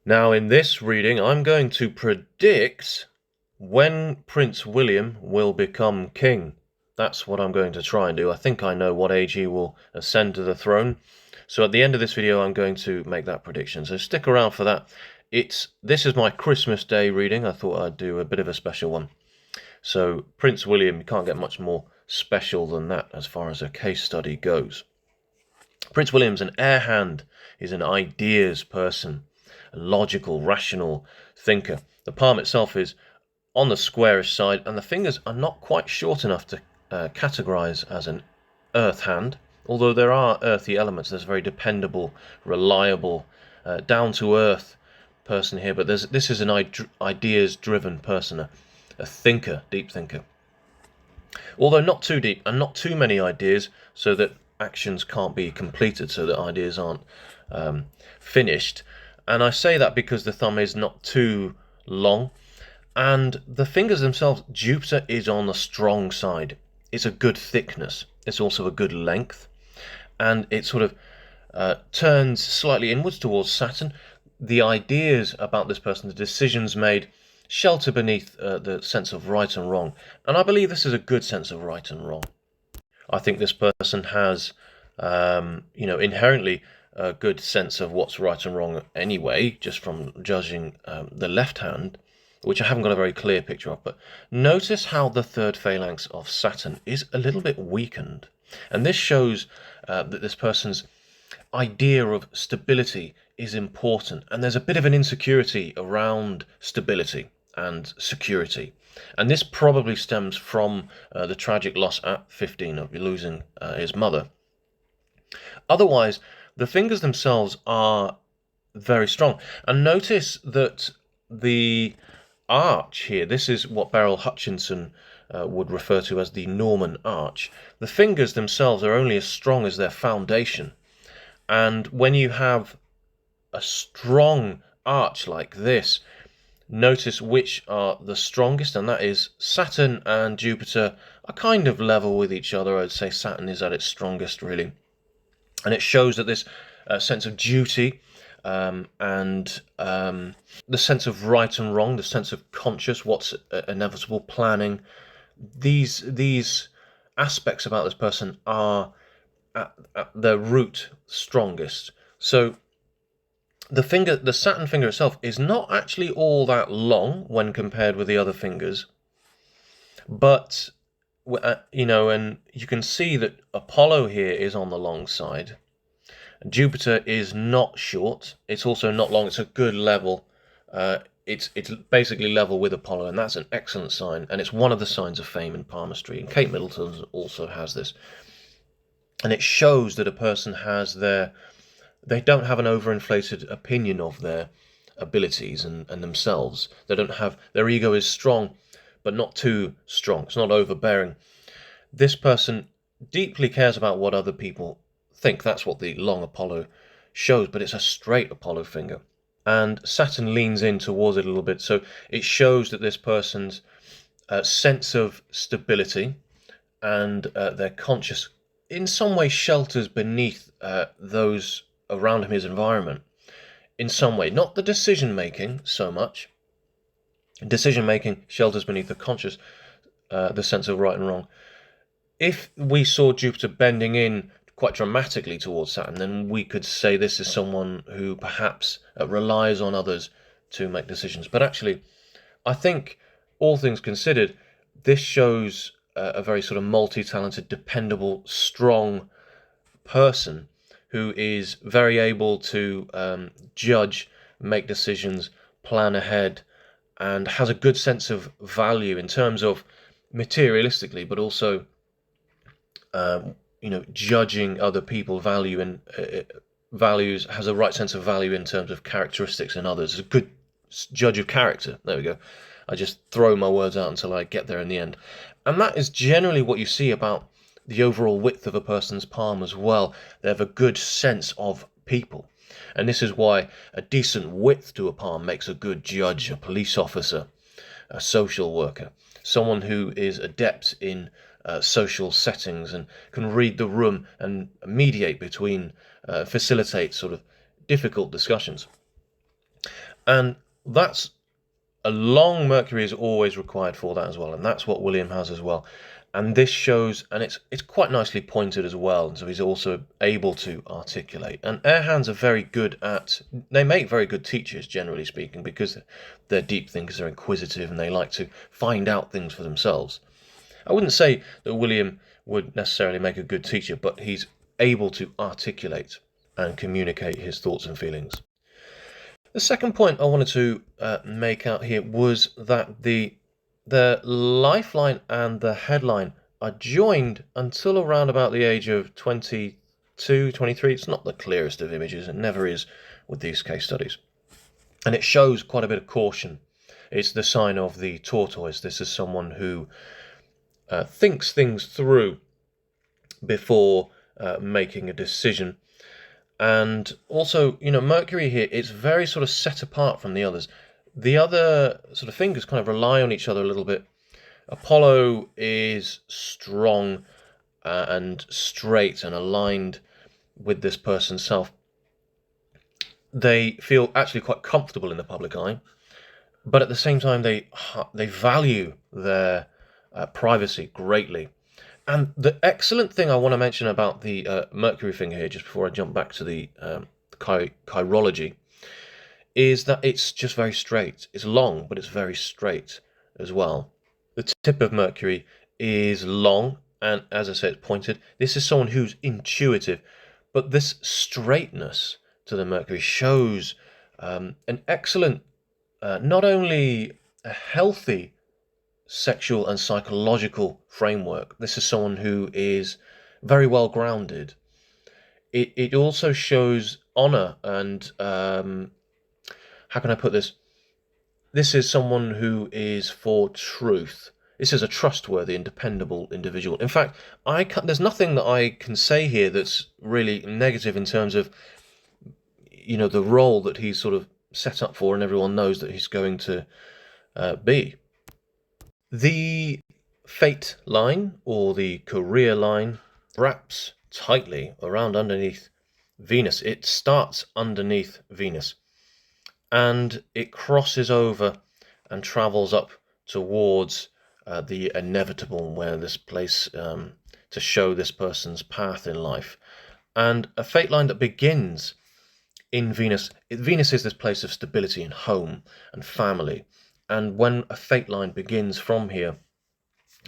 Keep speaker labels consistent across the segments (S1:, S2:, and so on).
S1: Now, in this reading, I'm going to predict when Prince William will become king. That's what I'm going to try and do. I think I know what age he will ascend to the throne. So at the end of this video, I'm going to make that prediction. So stick around for that. This is my Christmas Day reading. I thought I'd do a bit of a special one. So Prince William, you can't get much more special than that as far as a case study goes. Prince William's an air hand. He's an ideas person, a logical, rational thinker. The palm itself is on the squarish side, and the fingers are not quite short enough to categorize as an earth hand, although there are earthy elements. There's a very dependable, reliable, down-to-earth person here, but this is an ideas-driven person, a thinker, deep thinker. Although not too deep and not too many ideas, so that actions can't be completed, so that ideas aren't finished. And I say that because the thumb is not too long, and the fingers themselves, Jupiter is on the strong side. It's a good thickness. It's also a good length, and it sort of turns slightly inwards towards Saturn. The ideas about this person, the decisions made, shelter beneath the sense of right and wrong, and I believe this is a good sense of right and wrong. I think this person has, inherently a good sense of what's right and wrong anyway, just from judging the left hand, which I haven't got a very clear picture of. But notice how the third phalanx of Saturn is a little bit weakened. And this shows that this person's idea of stability is important. And there's a bit of an insecurity around stability and security. And this probably stems from the tragic loss at 15 of losing his mother. Otherwise, the fingers themselves are very strong. And notice that the arch here, this is what Beryl Hutchinson would refer to as the Norman arch. The fingers themselves are only as strong as their foundation. And when you have a strong arch like this, notice which are the strongest, and that is Saturn and Jupiter are kind of level with each other. I'd say Saturn is at its strongest, really. And it shows that this sense of duty and the sense of right and wrong, the sense of conscious, what's inevitable, planning, these aspects about this person are at their root strongest. So the Saturn finger itself is not actually all that long when compared with the other fingers, but and you can see that Apollo here is on the long side. Jupiter is not short. It's also not long. It's a good level. It's basically level with Apollo, and that's an excellent sign. And it's one of the signs of fame in palmistry. And Kate Middleton also has this. And it shows that a person has they don't have an overinflated opinion of their abilities and themselves. They don't have, their ego is strong, but not too strong. It's not overbearing. This person deeply cares about what other people think. That's what the long Apollo shows, but it's a straight Apollo finger. And Saturn leans in towards it a little bit, so it shows that this person's sense of stability and their conscious in some way shelters beneath those around him, his environment, in some way. Not the decision-making so much. Decision-making shelters beneath the conscious, the sense of right and wrong. If we saw Jupiter bending in quite dramatically towards Saturn, then we could say this is someone who perhaps relies on others to make decisions. But actually, I think, all things considered, this shows a very sort of multi-talented, dependable, strong person who is very able to judge, make decisions, plan ahead, and has a good sense of value in terms of materialistically, but also judging other people, value and values, has a right sense of value in terms of characteristics in others. Is a good judge of character. There we go. I just throw my words out until I get there in the end. And that is generally what you see about the overall width of a person's palm as well. They have a good sense of people. And this is why a decent width to a palm makes a good judge, a police officer, a social worker, someone who is adept in social settings and can read the room and mediate between, facilitate sort of difficult discussions. And that's a long Mercury is always required for that as well, and that's what William has as well. And this shows, and it's quite nicely pointed as well, and so he's also able to articulate. And air hands are very good at, they make very good teachers, generally speaking, because they're deep thinkers, they're inquisitive, and they like to find out things for themselves. I wouldn't say that William would necessarily make a good teacher, but he's able to articulate and communicate his thoughts and feelings. The second point I wanted to make out here was that the lifeline and the headline are joined until around about the age of 22, 23. It's not the clearest of images, it never is with these case studies. And it shows quite a bit of caution. It's the sign of the tortoise. This is someone who thinks things through before making a decision. And also, Mercury here, it's very sort of set apart from the others. The other sort of fingers kind of rely on each other a little bit. Apollo is strong and straight and aligned with this person's self. They feel actually quite comfortable in the public eye, but at the same time, they value their privacy greatly. And the excellent thing I want to mention about the Mercury finger here, just before I jump back to the chirology, is that it's just very straight. It's long, but it's very straight as well. The tip of Mercury is long, and as I said, it's pointed. This is someone who's intuitive, but this straightness to the Mercury shows an excellent, not only a healthy sexual and psychological framework. This is someone who is very well grounded. It also shows honor and how can I put this? This is someone who is for truth. This is a trustworthy and dependable individual. In fact, there's nothing that I can say here that's really negative in terms of the role that he's sort of set up for, and everyone knows that he's going to be. The fate line, or the career line, wraps tightly around underneath Venus. It starts underneath Venus, and it crosses over and travels up towards the inevitable, where this place to show this person's path in life. And a fate line that begins in Venus. Venus is this place of stability and home and family. And when a fate line begins from here,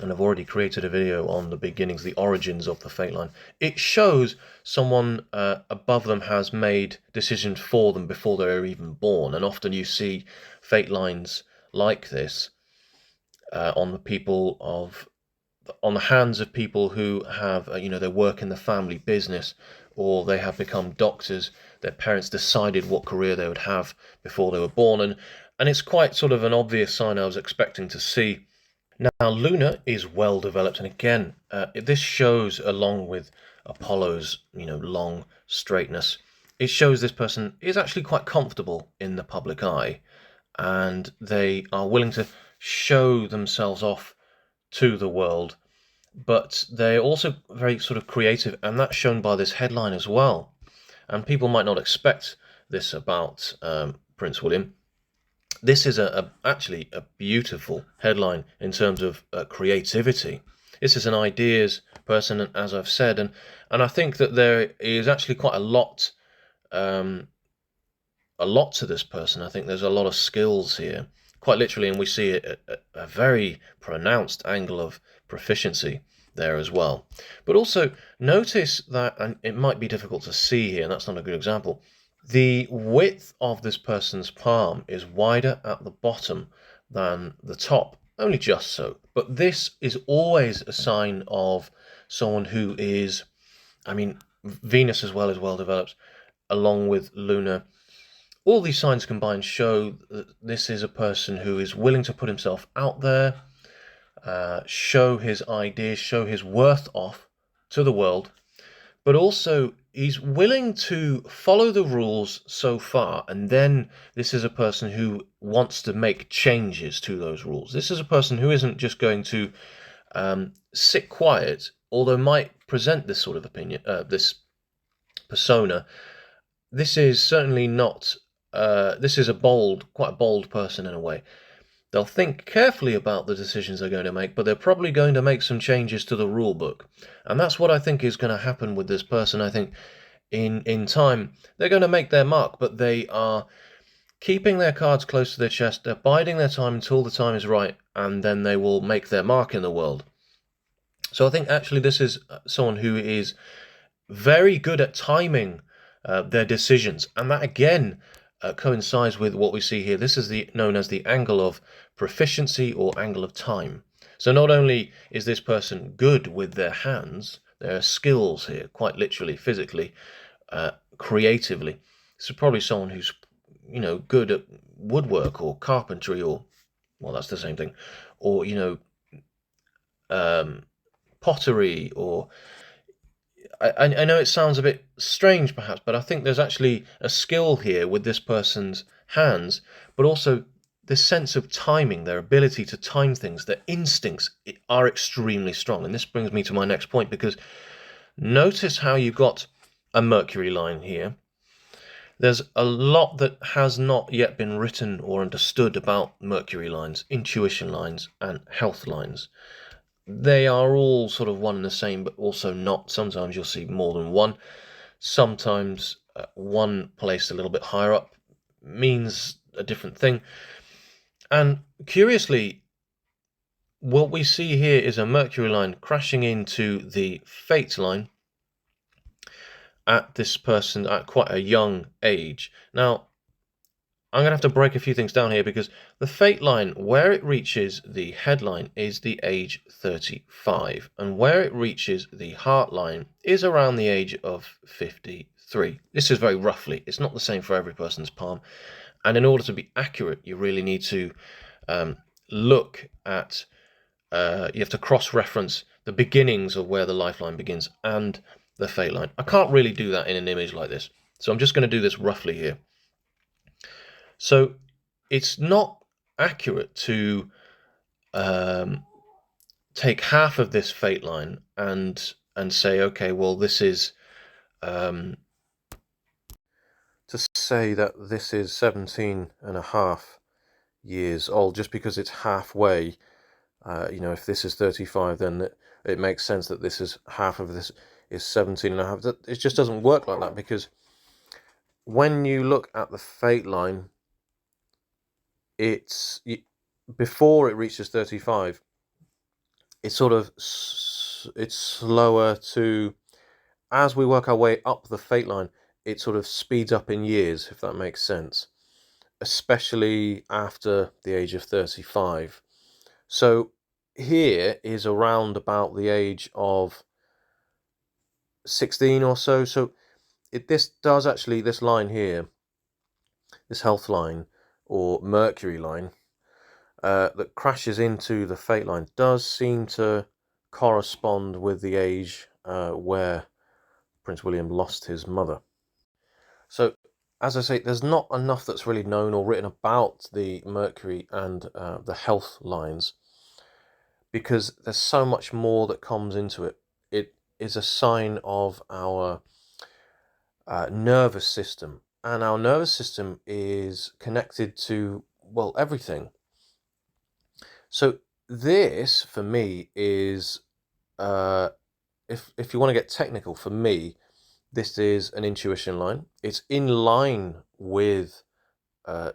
S1: and I've already created a video on the beginnings, the origins of the fate line, it shows someone above them has made decisions for them before they're even born. And often you see fate lines like this on the hands of people who have, they work in the family business, or they have become doctors. Their parents decided what career they would have before they were born, and it's quite sort of an obvious sign I was expecting to see. Now, Luna is well developed, and again, this shows, along with Apollo's, long straightness, it shows this person is actually quite comfortable in the public eye, and they are willing to show themselves off to the world, but they're also very sort of creative, and that's shown by this headline as well. And people might not expect this about Prince William. This is actually a beautiful headline in terms of creativity. This is an ideas person, as I've said, and I think that there is actually quite a lot to this person. I think there's a lot of skills here, quite literally, and we see a very pronounced angle of proficiency there as well. But also notice that, and it might be difficult to see here, and that's not a good example, the width of this person's palm is wider at the bottom than the top, only just so. But this is always a sign of someone who is, Venus as well is well developed, along with Luna. All these signs combined show that this is a person who is willing to put himself out there, show his ideas, show his worth off to the world, but also he's willing to follow the rules so far, and then this is a person who wants to make changes to those rules. This is a person who isn't just going to sit quiet, although might present this sort of opinion, this persona. This is certainly not this is quite a bold person in a way. They'll think carefully about the decisions they're going to make, but they're probably going to make some changes to the rule book. And that's what I think is going to happen with this person. I think in time, they're going to make their mark, but they are keeping their cards close to their chest. They're biding their time until the time is right, and then they will make their mark in the world. So I think actually this is someone who is very good at timing their decisions, and that again coincides with what we see here. This is known as the angle of proficiency or angle of time. So not only is this person good with their hands, their skills here, quite literally, physically, creatively. This is probably someone who's, good at woodwork or carpentry, or, well, that's the same thing, or, pottery, or I know it sounds a bit strange perhaps, but I think there's actually a skill here with this person's hands, but also this sense of timing, their ability to time things, their instincts are extremely strong. And this brings me to my next point, because notice how you've got a Mercury line here. There's a lot that has not yet been written or understood about Mercury lines, intuition lines, and health lines. They are all sort of one and the same, but also not. Sometimes you'll see more than one. Sometimes one placed a little bit higher up means a different thing. And curiously, what we see here is a Mercury line crashing into the fate line at this person at quite a young age. Now, I'm going to have to break a few things down here, because the fate line, where it reaches the headline, is the age 35, and where it reaches the heart line is around the age of 53. This is very roughly. It's not the same for every person's palm, and in order to be accurate, you really need to look at, you have to cross-reference the beginnings of where the lifeline begins and the fate line. I can't really do that in an image like this, so I'm just going to do this roughly here. So it's not accurate to take half of this fate line and say, okay, well, this is to say that this is 17 and a half years old, just because it's halfway. If this is 35, then it makes sense that this is half of this is 17 and a half. It just doesn't work like that, because when you look at the fate line, before it reaches 35, it's slower to, as we work our way up the fate line, it sort of speeds up in years, if that makes sense, especially after the age of 35. So here is around about the age of 16 or so. So this line here, this health line or Mercury line, that crashes into the fate line, does seem to correspond with the age where Prince William lost his mother. So, as I say, there's not enough that's really known or written about the Mercury and the health lines, because there's so much more that comes into it. It is a sign of our nervous system, and our nervous system is connected to, well, everything. So this, for me, is, if you want to get technical, for me, this is an intuition line. It's in line with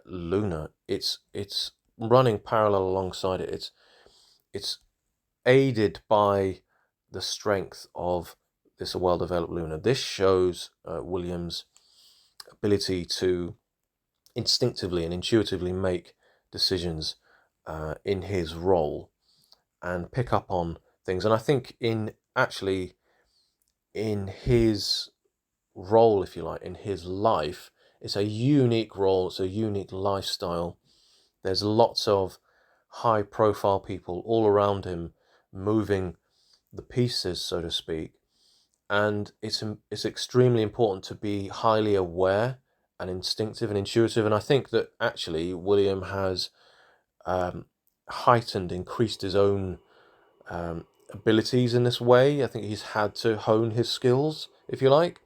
S1: lunar. It's running parallel alongside it. It's aided by the strength of this well-developed lunar. This shows William's ability to instinctively and intuitively make decisions in his role and pick up on things. And I think in his role, if you like, in his life, it's a unique role, it's a unique lifestyle. There's lots of high profile people all around him moving the pieces, so to speak, and it's extremely important to be highly aware and instinctive and intuitive. And I think that actually William has increased his own abilities in this way. I think he's had to hone his skills, if you like.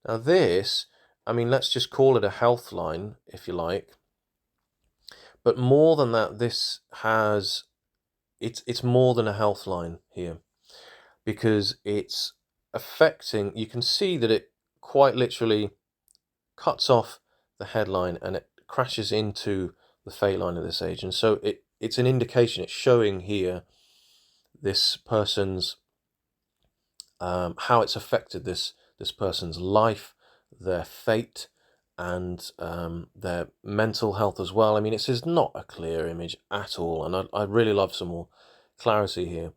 S1: Now this I mean, let's just call it a health line, if you like. But more than that, this has, it's more than a health line here, because it's affecting, you can see that it quite literally cuts off the headline and it crashes into the fate line of this age. And so it's an indication, it's showing here this person's, how it's affected this person's life, their fate, and their mental health as well. I mean, this is not a clear image at all, and I'd really love some more clarity here.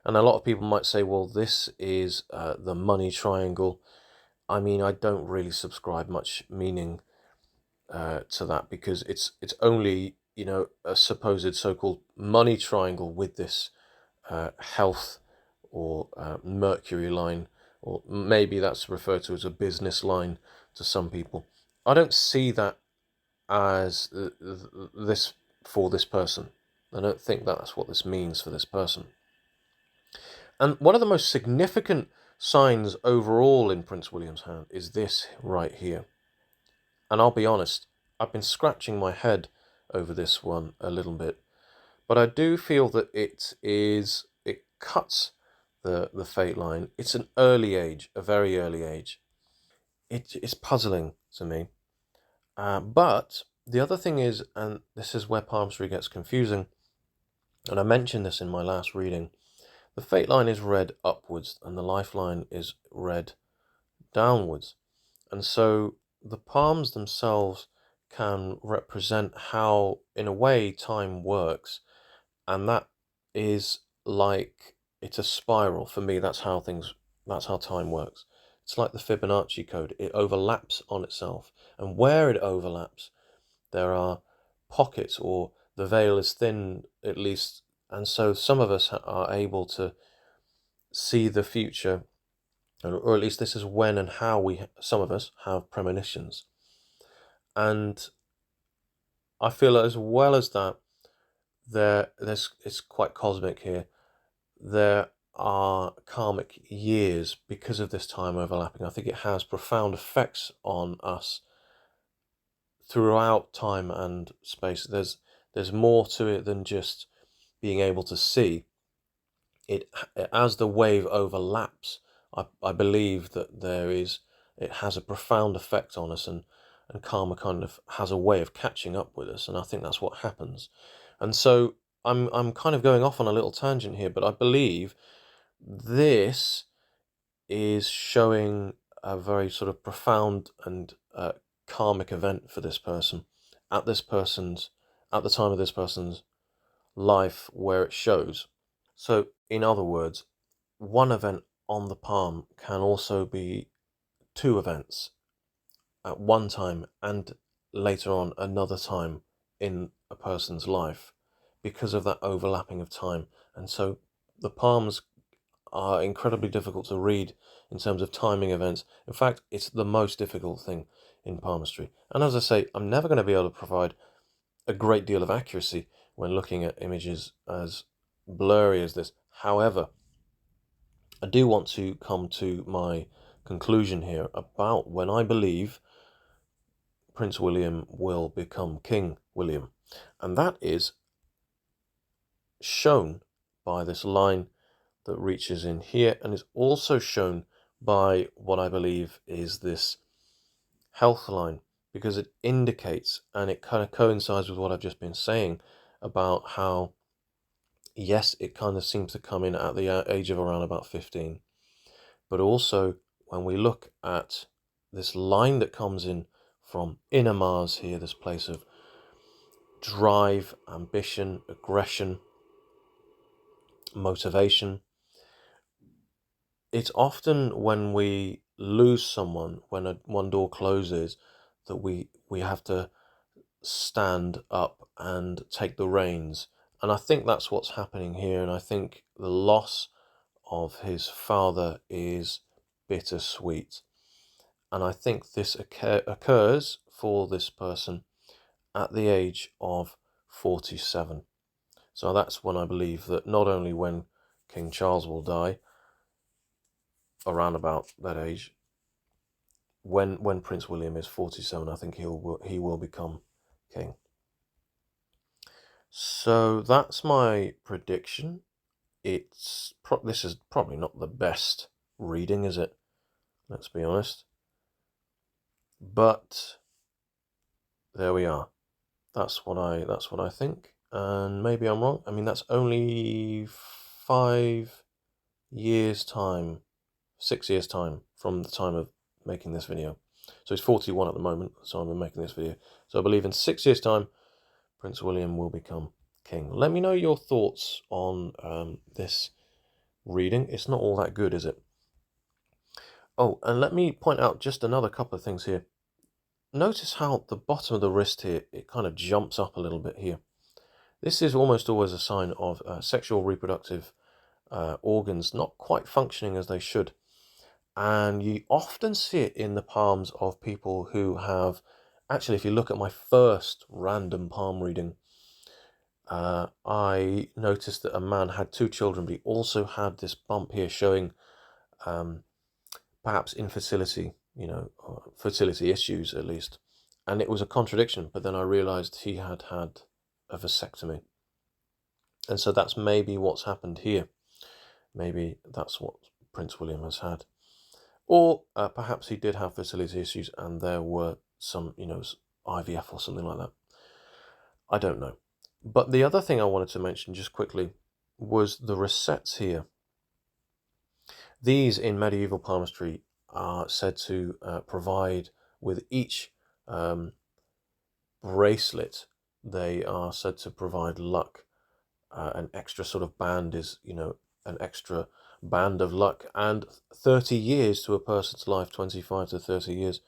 S1: And a lot of people might say, well, this is the money triangle. I mean, I don't really subscribe much meaning to that, because it's only, you know, a supposed so-called money triangle with this health or Mercury line, or maybe that's referred to as a business line to some people. I don't see that as this for this person. I don't think that's what this means for this person. And one of the most significant signs overall in Prince William's hand is this right here. And I'll be honest, I've been scratching my head over this one a little bit, but I do feel that it cuts the fate line. It's an early age, a very early age. It's puzzling to me. But the other thing is, and this is where palmistry gets confusing, and I mentioned this in my last reading, the fate line is read upwards and the lifeline is read downwards. And so the palms themselves can represent how, in a way, time works. And that is like, it's a spiral. For me, that's how time works. It's like the Fibonacci code. It overlaps on itself. And where it overlaps, there are pockets, or the veil is thin, at least. And so some of us are able to see the future, or at least this is when and how some of us have premonitions. And I feel as well as that, it's quite cosmic here. There are karmic years because of this time overlapping. I think it has profound effects on us throughout time and space. There's more to it than just being able to see. It, as the wave overlaps, I believe that it has a profound effect on us, and karma kind of has a way of catching up with us, and I think that's what happens. And so I'm kind of going off on a little tangent here, but I believe this is showing a very sort of profound and karmic event for this person at the time of this person's life, where it shows. So in other words, one event on the palm can also be two events at one time, and later on another time in a person's life, because of that overlapping of time. And so the palms are incredibly difficult to read in terms of timing events. In fact, it's the most difficult thing in palmistry. And as I say, I'm never going to be able to provide a great deal of accuracy when looking at images as blurry as this. However, I do want to come to my conclusion here about when I believe Prince William will become King William. And that is shown by this line that reaches in here, and is also shown by what I believe is this health line, because it indicates, and it kind of coincides with what I've just been saying about how, yes, it kind of seems to come in at the age of around about 15. But also, when we look at this line that comes in from inner Mars here, this place of drive, ambition, aggression, motivation, it's often when we lose someone, when one door closes, that we have to stand up and take the reins. And I think that's what's happening here. And I think the loss of his father is bittersweet. And I think this occurs for this person at the age of 47. So that's when I believe that not only when King Charles will die, around about that age, when Prince William is 47, I think he will become king. So that's my prediction. This is probably not the best reading, is it? Let's be honest. But there we are. That's what I think, and maybe I'm wrong. I mean, that's only 5 years time, 6 years time from the time of making this video. So he's 41 at the moment, so I'm making this video. So I believe in 6 years time, Prince William will become king. Let me know your thoughts on this reading. It's not all that good, is it? Oh, and let me point out just another couple of things here. Notice how the bottom of the wrist here, it kind of jumps up a little bit here. This is almost always a sign of sexual reproductive organs not quite functioning as they should. And you often see it in the palms of people who have, actually, if you look at my first random palm reading, I noticed that a man had 2 children, but he also had this bump here showing perhaps infertility, or fertility issues at least. And it was a contradiction, but then I realized he had had a vasectomy. And so that's maybe what's happened here. Maybe that's what Prince William has had. Or perhaps he did have fertility issues and there were some, IVF or something like that. I don't know. But the other thing I wanted to mention just quickly was the rosettes here. These in medieval palmistry are said to provide with each bracelet, they are said to provide luck. An extra sort of band is, an extra band of luck, and 30 years to a person's life, 25 to 30 years.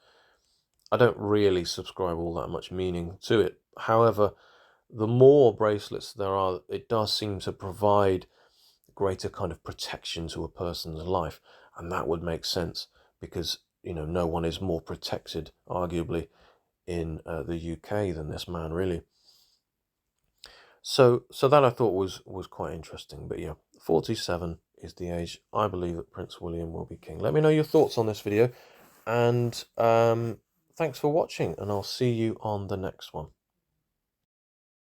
S1: I don't really subscribe all that much meaning to it. However, the more bracelets there are, it does seem to provide greater kind of protection to a person's life, and that would make sense because no one is more protected arguably in the UK than this man, really. So that I thought was quite interesting. But yeah, 47 is the age I believe that Prince William will be king. Let me know your thoughts on this video, and thanks for watching, and I'll see you on the next one.